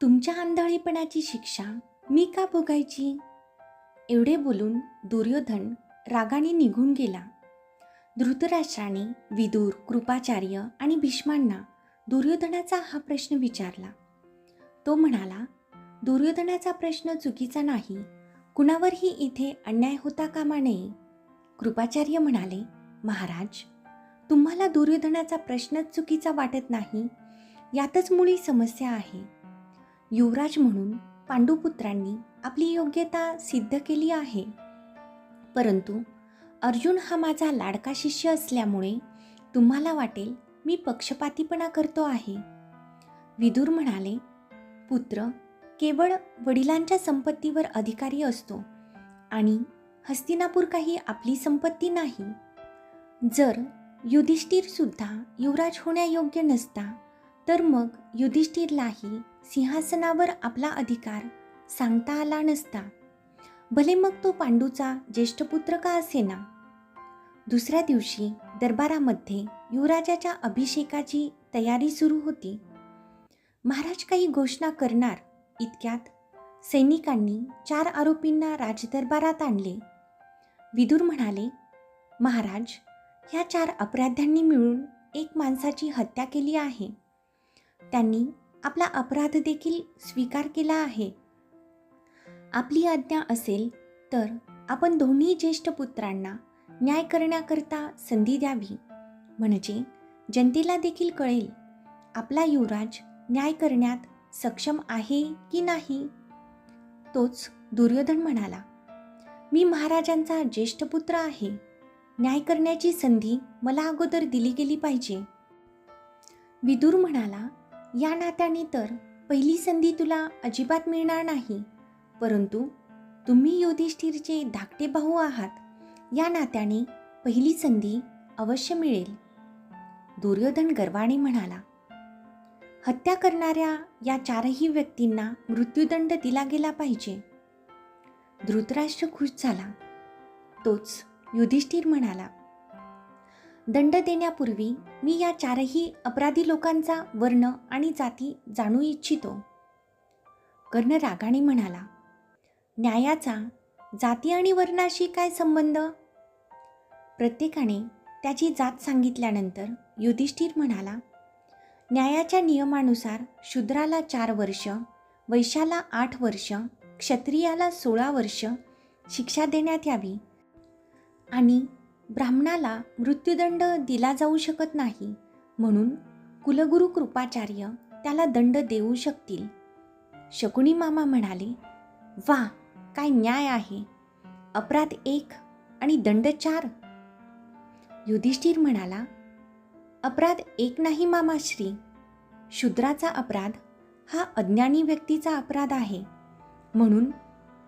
तुमच्या आंधळेपणाची शिक्षा मी का भोगायची? एवढे बोलून दुर्योधन रागाने निघून गेला. धृतराष्ट्राने विदुर, कृपाचार्य आणि भीष्मांना दुर्योधनाचा हा प्रश्न विचारला. तो म्हणाला, दुर्योधनाचा प्रश्न चुकीचा नाही, कुणावरही इथे अन्याय होता कामा नये. कृपाचार्य म्हणाले, महाराज, तुम्हाला दुर्योधनाचा प्रश्नच चुकीचा वाटत नाही, यातच मुळी समस्या आहे. युवराज म्हणून पांडुपुत्रांनी आपली योग्यता सिद्ध केली आहे, परंतु अर्जुन हा माझा लाडका शिष्य असल्यामुळे तुम्हाला वाटेल मी पक्षपातीपणा करतो आहे. विदुर म्हणाले, पुत्र केवळ वडिलांच्या संपत्तीवर अधिकारी असतो आणि हस्तिनापूर काही आपली संपत्ती नाही. जर युधिष्ठिर सुद्धा युवराज होण्यायोग्य नसता, तर मग युधिष्ठिरलाही सिंहासनावर आपला अधिकार सांगता आला नसता, भले मग तो पांडूचा ज्येष्ठ पुत्र का असेना. दुसऱ्या दिवशी दरबारामध्ये युवराजाच्या अभिषेकाची तयारी सुरू होती. महाराज काही घोषणा करणार इतक्यात सैनिकांनी 4 आरोपींना राजदरबारात आणले. विदुर म्हणाले, महाराज, ह्या 4 अपराध्यांनी मिळून एक माणसाची हत्या केली आहे. त्यांनी आपला अपराध देखील स्वीकार केला आहे. आपली आज्ञा असेल तर आपण दोन्ही ज्येष्ठ पुत्रांना न्याय करण्याकरता संधी द्यावी, म्हणजे जनतेला देखील कळेल आपला युवराज न्याय करण्यात सक्षम आहे की नाही. तोच दुर्योधन म्हणाला, मी महाराजांचा ज्येष्ठ पुत्र आहे, न्याय करण्याची संधी मला अगोदर दिली गेली पाहिजे. विदुर म्हणाला, या नात्याने तर पहिली संधी तुला अजिबात मिळणार नाही, परंतु तुम्ही युधिष्ठिरचे धाकटे भाऊ आहात, या नात्याने पहिली संधी अवश्य मिळेल. दुर्योधन गर्वाने म्हणाला, हत्या करणाऱ्या या 4ही व्यक्तींना मृत्यूदंड दिला गेला पाहिजे. धृतराष्ट्र खुश झाला. तोच युधिष्ठिर म्हणाला, दंड देण्यापूर्वी मी या 4ही अपराधी लोकांचा वर्ण आणि जाती जाणू इच्छितो. कर्ण रागाने म्हणाला, न्यायाचा जाती आणि वर्णाशी काय संबंध? प्रत्येकाने त्याची जात सांगितल्यानंतर युधिष्ठिर म्हणाला, न्यायाच्या नियमानुसार शूद्राला 4 वर्ष, वैश्याला 8 वर्ष, क्षत्रियाला 16 वर्ष शिक्षा देण्यात यावी आणि ब्राह्मणाला मृत्यूदंड दिला जाऊ शकत नाही, म्हणून कुलगुरू कृपाचार्य त्याला दंड देऊ शकतील. शकुनी मामा म्हणाले, वा, काय न्याय आहे, अपराध 1 आणि दंड 4. युधिष्ठिर म्हणाला, अपराध 1 नाही मामाश्री, शूद्राचा अपराध हा अज्ञानी व्यक्तीचा अपराध आहे, म्हणून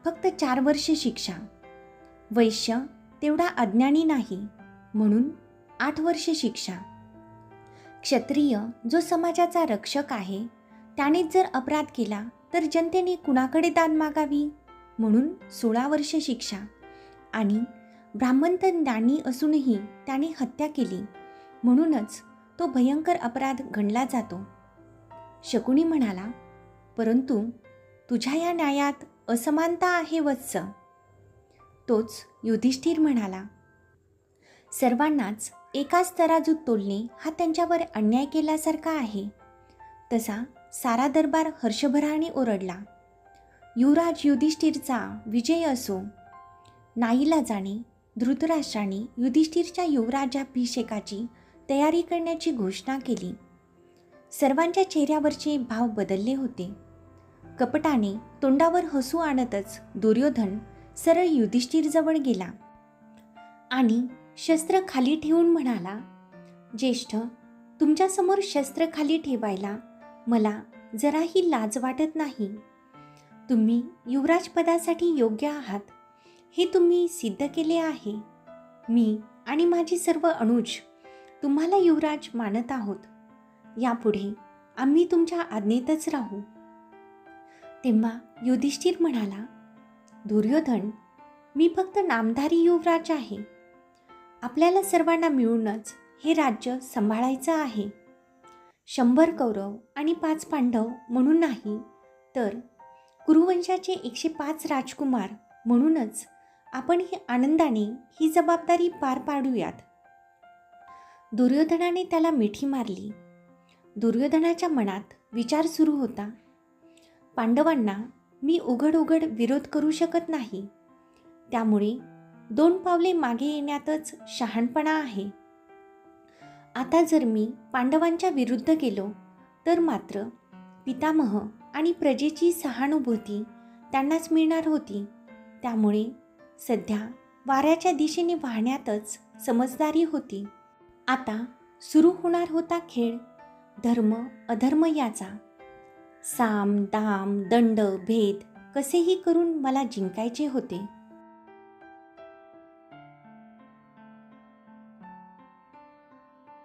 फक्त 4 वर्ष शिक्षा. वैश्य तेवढा अज्ञानी नाही, म्हणून 8 वर्ष शिक्षा. क्षत्रिय जो समाजाचा रक्षक आहे, त्यानेच जर अपराध केला तर जनतेने कुणाकडे दाद मागावी, म्हणून 16 वर्ष शिक्षा. आणि ब्राह्मण तर ज्ञानी असूनही त्याने हत्या केली, म्हणूनच तो भयंकर अपराध गणला जातो. शकुनी म्हणाला, परंतु तुझ्या या न्यायात असमानता आहे वत्स. तोच युधिष्ठिर म्हणाला, सर्वांनाच एकाच तराजूत तोलणे हा त्यांच्यावर अन्याय केल्यासारखा आहे. तसा सारा दरबार हर्षभराने ओरडला. युवराज युधिष्ठिरचा विजय असो. नाईलाजाने धृतराष्ट्राने युधिष्ठिरच्या युवराजाभिषेकाची तयारी करण्याची घोषणा केली. सर्वांच्या चेहऱ्यावरचे भाव बदलले होते. कपटाने तोंडावर हसू आणतच दुर्योधन सरळ युधिष्ठिरजवळ गेला आणि शस्त्र खाली ठेवून म्हणाला, ज्येष्ठ, तुमच्यासमोर शस्त्र खाली ठेवायला मला जराही लाज वाटत नाही. तुम्ही युवराजपदासाठी योग्य आहात, हे तुम्ही सिद्ध केले आहे. मी आणि माझे सर्व अनुज तुम्हाला युवराज मानत आहोत. यापुढे आम्ही तुमच्या आज्ञेतच राहू. तेव्हा युधिष्ठिर म्हणाला, दुर्योधन, मी फक्त नामधारी युवराज आहे. आपल्याला सर्वांना मिळूनच हे राज्य सांभाळायचं आहे. 100 कौरव आणि 5 पांडव म्हणून नाही, तर कुरुवंशाचे 105 राजकुमार म्हणूनच आपण ही आनंदाने ही जबाबदारी पार पाडूयात. दुर्योधनाने त्याला मिठी मारली. दुर्योधनाच्या मनात विचार सुरू होता, पांडवांना मी उघड उघड विरोध करू शकत नाही, त्यामुळे 2 पावले मागे येण्यातच शहाणपणा आहे. आता जर मी पांडवांच्या विरुद्ध गेलो तर मात्र पितामह आणि प्रजेची सहानुभूती त्यांनाच मिळणार होती. त्यामुळे सध्या वाऱ्याच्या दिशेने वाहण्यातच समजदारी होती. आता सुरू होणार होता खेळ धर्म अधर्म याचा. साम दाम दंड भेद कसेही करून मला जिंकायचे होते.